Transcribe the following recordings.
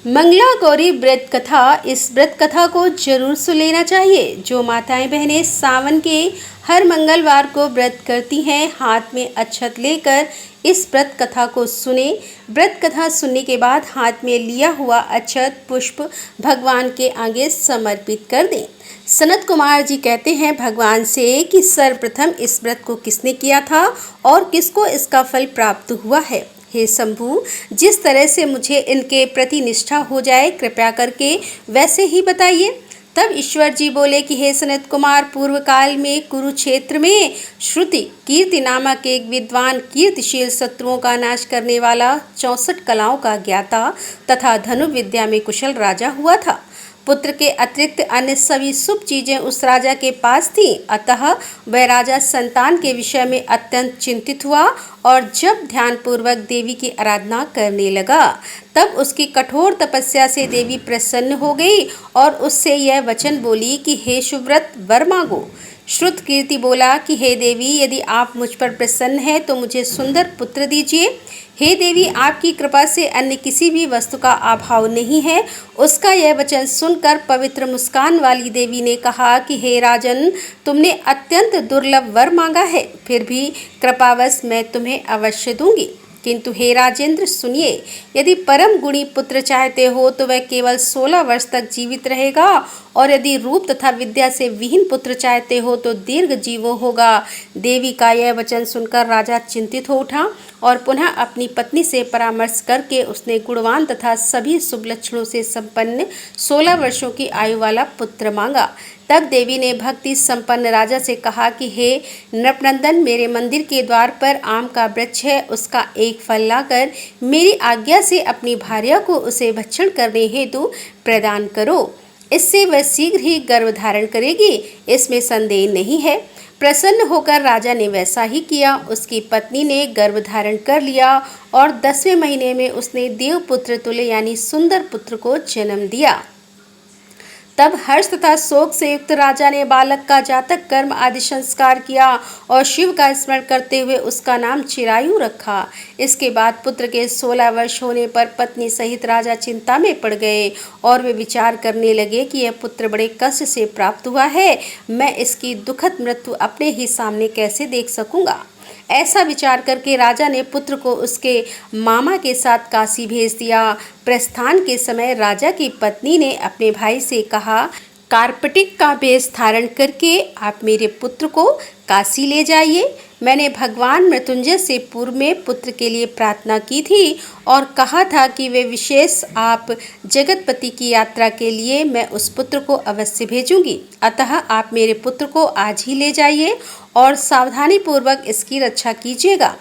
मंगला गौरी व्रत कथा। इस व्रत कथा को जरूर सुन लेना चाहिए। जो माताएं बहनें सावन के हर मंगलवार को व्रत करती हैं, हाथ में अक्षत लेकर इस व्रत कथा को सुने। व्रत कथा सुनने के बाद हाथ में लिया हुआ अक्षत पुष्प भगवान के आगे समर्पित कर दें। सनत कुमार जी कहते हैं भगवान से कि सर्वप्रथम इस व्रत को किसने किया था और किसको इसका फल प्राप्त हुआ है। हे शंभु, जिस तरह से मुझे इनके प्रति निष्ठा हो जाए, कृपया करके वैसे ही बताइए। तब ईश्वर जी बोले कि हे सनत कुमार, पूर्व काल में कुरुक्षेत्र में श्रुति कीर्ति नामक एक विद्वान कीर्तिशील शत्रुओं का नाश करने वाला 64 कलाओं का ज्ञाता तथा धनुर्विद्या में कुशल राजा हुआ था। पुत्र के अतिरिक्त अन्य सभी शुभ चीजें उस राजा के पास थीं, अतः वह राजा संतान के विषय में अत्यंत चिंतित हुआ और जब ध्यानपूर्वक देवी की आराधना करने लगा, तब उसकी कठोर तपस्या से देवी प्रसन्न हो गई और उससे यह वचन बोली कि हे सुव्रत, वर मांगो। श्रुत कीर्ति बोला कि हे देवी, यदि आप मुझ पर प्रसन्न हैं तो मुझे सुंदर पुत्र दीजिए। हे देवी, आपकी कृपा से अन्य किसी भी वस्तु का अभाव नहीं है। उसका यह वचन सुनकर पवित्र मुस्कान वाली देवी ने कहा कि हे राजन, तुमने अत्यंत दुर्लभ वर मांगा है, फिर भी कृपावश मैं तुम्हें अवश्य दूंगी। किंतु हे राजेंद्र सुनिए, यदि परम गुणी पुत्र चाहते हो तो वह केवल 16 वर्ष तक जीवित रहेगा, और यदि रूप तथा विद्या से विहीन पुत्र चाहते हो तो दीर्घ जीवो होगा। देवी का यह वचन सुनकर राजा चिंतित हो उठा और पुनः अपनी पत्नी से परामर्श करके उसने गुणवान तथा सभी शुभ लक्षणों से संपन्न 16 वर्षों की आयु वाला पुत्र मांगा। तब देवी ने भक्ति संपन्न राजा से कहा कि हे नृपनंदन, मेरे मंदिर के द्वार पर आम का वृक्ष है, उसका एक फल लाकर मेरी आज्ञा से अपनी भार्या को उसे भक्षण करने हेतु प्रदान करो। इससे वह शीघ्र ही गर्भ धारण करेगी, इसमें संदेह नहीं है। प्रसन्न होकर राजा ने वैसा ही किया। उसकी पत्नी ने गर्भ धारण कर लिया और 10वें महीने में उसने देवपुत्र तुल्य यानी सुंदर पुत्र को जन्म दिया। तब हर्ष तथा शोक से युक्त राजा ने बालक का जातक कर्म आदि संस्कार किया और शिव का स्मरण करते हुए उसका नाम चिरायु रखा। इसके बाद पुत्र के 16 वर्ष होने पर पत्नी सहित राजा चिंता में पड़ गए और वे विचार करने लगे कि यह पुत्र बड़े कष्ट से प्राप्त हुआ है, मैं इसकी दुखद मृत्यु अपने ही सामने कैसे देख सकूंगा। ऐसा विचार करके राजा ने पुत्र को उसके मामा के साथ काशी भेज दिया। प्रस्थान के समय राजा की पत्नी ने अपने भाई से कहा, कार्पटिक का वेश धारण करके आप मेरे पुत्र को काशी ले जाइए। मैंने भगवान मृत्युंजय से पूर्व में पुत्र के लिए प्रार्थना की थी और कहा था कि वे विशेष आप जगतपति की यात्रा के लिए मैं उस पुत्र को अवश्य भेजूंगी। अतः आप मेरे पुत्र को आज ही ले जाइए और सावधानी पूर्वक इसकी रक्षा कीजिएगा।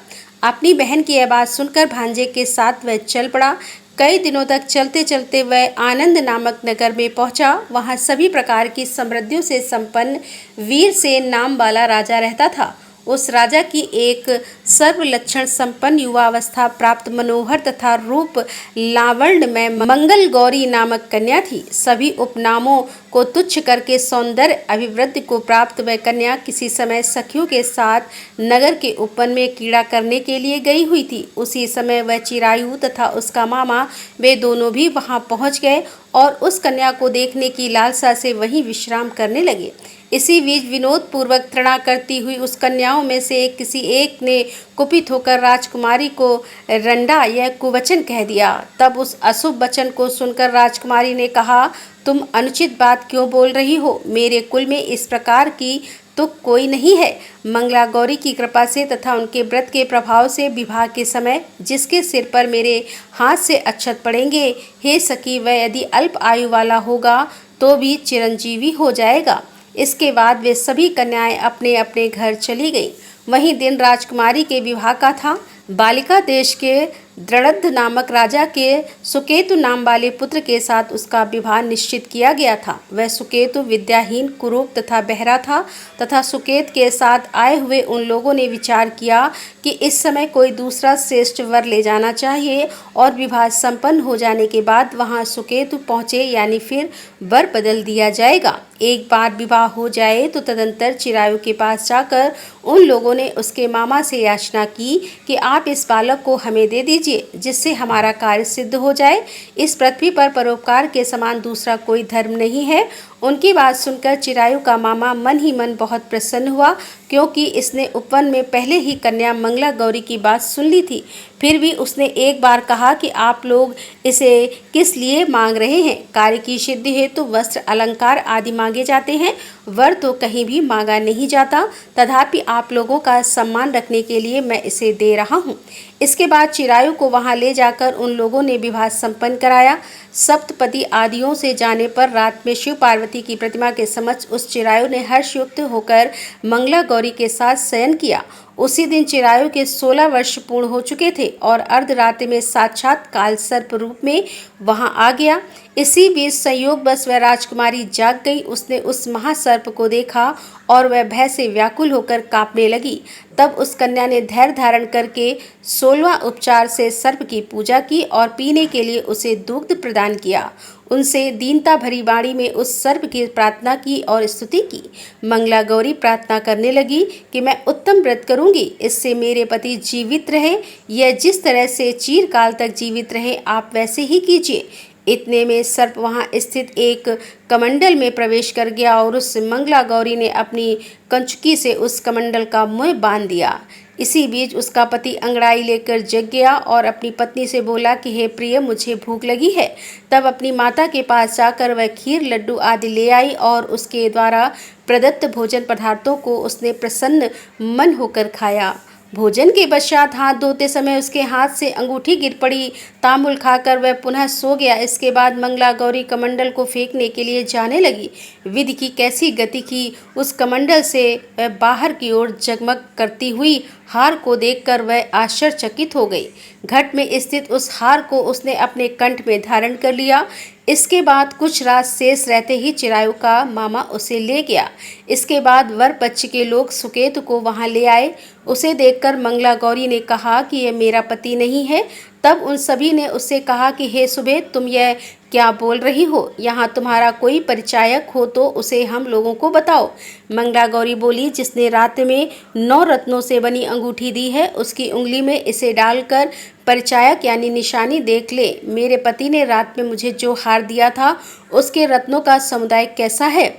अपनी बहन की यह बात सुनकर भांजे के साथ वह चल पड़ा। कई दिनों तक चलते चलते वह आनंद नामक नगर में पहुंचा। वहां सभी प्रकार की समृद्धियों से संपन्न वीरसेन नाम वाला राजा रहता था। उस राजा की एक सर्व लक्षण संपन्न युवावस्था प्राप्त मनोहर तथा रूप लावण्य में मंगल गौरी नामक कन्या थी। सभी उपनामों को तुच्छ करके सौंदर्य अभिवृद्धि को प्राप्त वह कन्या किसी समय सखियों के साथ नगर के उपवन में क्रीड़ा करने के लिए गई हुई थी। उसी समय वह चिरायु तथा उसका मामा वे दोनों भी वहां पहुंच गए और उस कन्या को देखने की लालसा से वहीं विश्राम करने लगे। इसी बीच विनोद पूर्वक तृणा करती हुई उस कन्याओं में से किसी एक ने कुपित होकर राजकुमारी को रंडा यह कुवचन कह दिया। तब उस अशुभ वचन को सुनकर राजकुमारी ने कहा, तुम अनुचित बात क्यों बोल रही हो? मेरे कुल में इस प्रकार की तो कोई नहीं है। मंगला गौरी की कृपा से तथा उनके व्रत के प्रभाव से विवाह के समय जिसके सिर पर मेरे हाथ से अक्षत पड़ेंगे, हे सखी, वह यदि अल्प आयु वाला होगा तो भी चिरंजीवी हो जाएगा। इसके बाद वे सभी कन्याएं अपने अपने घर चली गईं। वहीं दिन राजकुमारी के विवाह का था। बालिका देश के द्रढ़ नामक राजा के सुकेतु नाम वाले पुत्र के साथ उसका विवाह निश्चित किया गया था। वह सुकेतु विद्याहीन, कुरूप तथा बहरा था तथा सुकेत के साथ आए हुए उन लोगों ने विचार किया कि इस समय कोई दूसरा श्रेष्ठ वर ले जाना चाहिए और विवाह संपन्न हो जाने के बाद वहां सुकेतु पहुँचे, यानी फिर वर बदल दिया जाएगा। एक बार विवाह हो जाए तो तदंतर चिरायु के पास जाकर उन लोगों ने उसके मामा से याचना की कि आप इस बालक को हमें दे दीजिए, जिससे हमारा कार्य सिद्ध हो जाए। इस पृथ्वी पर परोपकार के समान दूसरा कोई धर्म नहीं है। उनकी बात सुनकर चिरायु का मामा मन ही मन बहुत प्रसन्न हुआ, क्योंकि इसने उपवन में पहले ही कन्या मंगला गौरी की बात सुन ली थी। फिर भी उसने एक बार कहा कि आप लोग इसे किस लिए मांग रहे हैं? कार्य की सिद्धि हेतु वस्त्र, अलंकार आदि मांगे जाते हैं, वर तो कहीं भी मांगा नहीं जाता। तथापि आप लोगों का सम्मान रखने के लिए मैं इसे दे रहा हूँ। इसके बाद चिरायु को वहां ले जाकर उन लोगों ने विवाह संपन्न कराया। सप्तपदी आदियों से जाने पर रात में शिव पार्वती की प्रतिमा के समक्ष उस चिरायु ने हर्षयुक्त होकर मंगला गौरी के साथ शयन किया। उसी दिन चिरायु के 16 वर्ष पूर्ण हो चुके थे और अर्धरात्रि में साक्षात काल सर्प रूप में वहां आ गया। इसी बीच संयोग बस वह राजकुमारी जाग गई। उसने उस महासर्प को देखा और वह भय से व्याकुल होकर कांपने लगी। तब उस कन्या ने धैर्य धारण करके 16वां उपचार से सर्प की पूजा की और पीने के लिए उसे दुग्ध प्रदान किया। उनसे दीनता भरी वाणी में उस सर्प की प्रार्थना की और स्तुति की। मंगला गौरी प्रार्थना करने लगी कि मैं उत्तम व्रत करूंगी, इससे मेरे पति जीवित रहे। यह जिस तरह से चिरकाल तक जीवित रहे, आप वैसे ही कीजिए। इतने में सर्प वहां स्थित एक कमंडल में प्रवेश कर गया और उस मंगला गौरी ने अपनी कंचुकी से उस कमंडल का मुंह बांध दिया। इसी बीच उसका पति अंगड़ाई लेकर जग गया और अपनी पत्नी से बोला कि हे प्रिय, मुझे भूख लगी है। तब अपनी माता के पास जाकर वह खीर, लड्डू आदि ले आई और उसके द्वारा प्रदत्त भोजन पदार्थों को उसने प्रसन्न मन होकर खाया। भोजन के पश्चात हाथ धोते समय उसके हाथ से अंगूठी गिर पड़ी। तांबुल खाकर वह पुनः सो गया। इसके बाद मंगला गौरी कमंडल को फेंकने के लिए जाने लगी। विधि की कैसी गति की! उस कमंडल से वह बाहर की ओर जगमग करती हुई हार को देखकर वह आश्चर्यचकित हो गई। घट में स्थित उस हार को उसने अपने कंठ में धारण कर लिया। इसके बाद कुछ रात शेष रहते ही चिरायु का मामा उसे ले गया। इसके बाद वर पक्ष के लोग सुकेतु को वहां ले आए। उसे देखकर मंगला गौरी ने कहा कि यह मेरा पति नहीं है। तब उन सभी ने उससे कहा कि हे सुबेद, तुम यह क्या बोल रही हो? यहाँ तुम्हारा कोई परिचायक हो तो उसे हम लोगों को बताओ। मंगला गौरी बोली, जिसने रात में 9 रत्नों से बनी अंगूठी दी है, उसकी उंगली में इसे डालकर परिचायक यानी निशानी देख ले। मेरे पति ने रात में मुझे जो हार दिया था, उसके रत्नों का समुदाय कैसा है,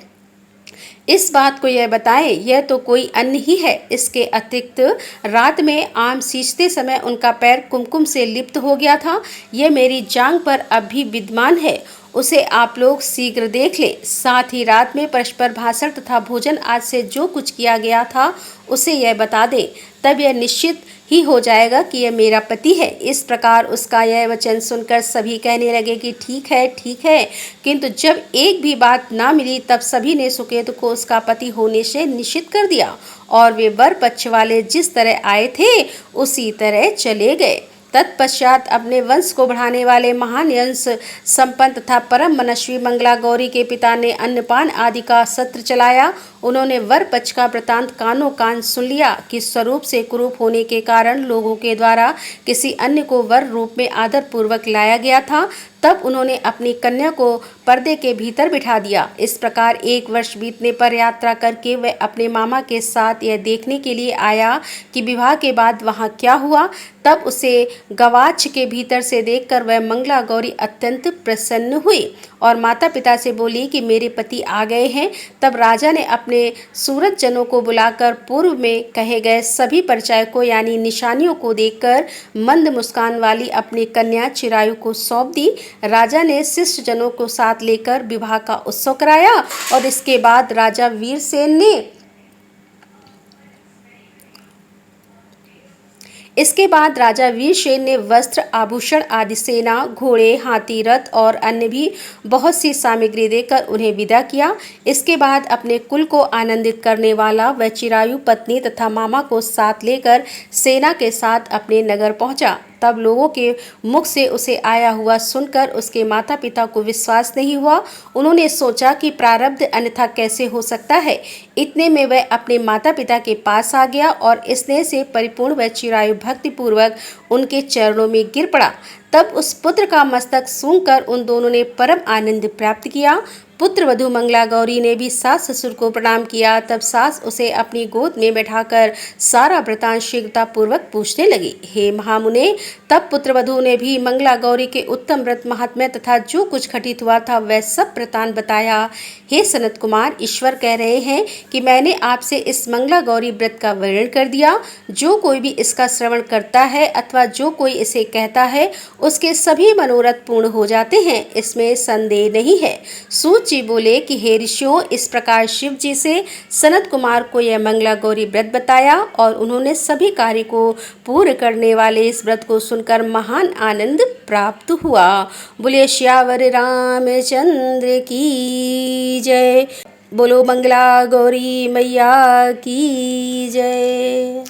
इस बात को यह बताएं। यह तो कोई अन्य ही है। इसके अतिरिक्त रात में आम सींचते समय उनका पैर कुमकुम से लिप्त हो गया था। यह मेरी जांघ पर अब भी विद्यमान है। उसे आप लोग शीघ्र देख लें। साथ ही रात में परस्पर भाषण तथा भोजन आज से जो कुछ किया गया था, उसे यह बता दें। तब यह निश्चित ही हो जाएगा कि यह मेरा पति है। इस प्रकार उसका यह वचन सुनकर सभी कहने लगे कि ठीक है, ठीक है। किंतु जब एक भी बात ना मिली, तब सभी ने सुकेतु को उसका पति होने से निश्चित कर दिया और वे वर पक्ष वाले जिस तरह आए थे, उसी तरह चले गए। तत्पश्चात अपने वंश को बढ़ाने वाले महान यश संपन्न तथा परम मनस्वी मंगला गौरी के पिता ने अन्नपान आदि का सत्र चलाया। उन्होंने वर पक्ष का वृतांत कानों कान सुन लिया कि स्वरूप से कुरूप होने के कारण लोगों के द्वारा किसी अन्य को वर रूप में आदर पूर्वक लाया गया था। तब उन्होंने अपनी कन्या को पर्दे के भीतर बिठा दिया। इस प्रकार 1 वर्ष बीतने पर यात्रा करके वह अपने मामा के साथ यह देखने के लिए आया कि विवाह के बाद वहाँ क्या हुआ। तब उसे गवाक्ष के भीतर से देखकर वह मंगला गौरी अत्यंत प्रसन्न हुई और माता पिता से बोली कि मेरे पति आ गए हैं। तब राजा ने अपने सूरत जनों को बुलाकर पूर्व में कहे गए सभी परिचायकों यानी निशानियों को देखकर मंद मुस्कान वाली अपनी कन्या चिरायु को सौंप दी। राजा ने शिष्य जनों को साथ लेकर विवाह का उत्सव कराया और इसके बाद राजा वीरसेन ने वस्त्र, आभूषण आदि, सेना, घोड़े, हाथी, रथ और अन्य भी बहुत सी सामग्री देकर उन्हें विदा किया। इसके बाद अपने कुल को आनंदित करने वाला वह चिरायु पत्नी तथा मामा को साथ लेकर सेना के साथ अपने नगर पहुंचा। तब लोगों के मुख से उसे आया हुआ सुनकर उसके माता पिता को विश्वास नहीं हुआ। उन्होंने सोचा कि प्रारब्ध अन्यथा कैसे हो सकता है। इतने में वह अपने माता पिता के पास आ गया और स्नेह से परिपूर्ण वह चिरायु भक्ति पूर्वक उनके चरणों में गिर पड़ा। तब उस पुत्र का मस्तक सूंघकर उन दोनों ने परम आनंद प्राप्त किया। पुत्र वधू मंगला गौरी ने भी सास ससुर को प्रणाम किया। तब सास उसे अपनी गोद में बैठाकर सारा वृतांत शीघ्रता पूर्वक पूछने लगी। हे महामुने, तब पुत्र वधू ने भी मंगला गौरी के उत्तम व्रत महात्म्य तथा जो कुछ घटित हुआ था वह सब वृतांत बताया। हे सनत कुमार, ईश्वर कह रहे हैं कि मैंने आपसे इस मंगला गौरी व्रत का वर्णन कर दिया। जो कोई भी इसका श्रवण करता है अथवा जो कोई इसे कहता है उसके सभी मनोरथ पूर्ण हो जाते हैं, इसमें संदेह नहीं है। सूत जी बोले कि हे ऋषियों, इस प्रकार शिव जी से सनत कुमार को यह मंगला गौरी व्रत बताया और उन्होंने सभी कार्य को पूर्ण करने वाले इस व्रत को सुनकर महान आनंद प्राप्त हुआ। बोले श्यावर रामचंद्र की जय। बोलो मंगला गौरी मैया की जय।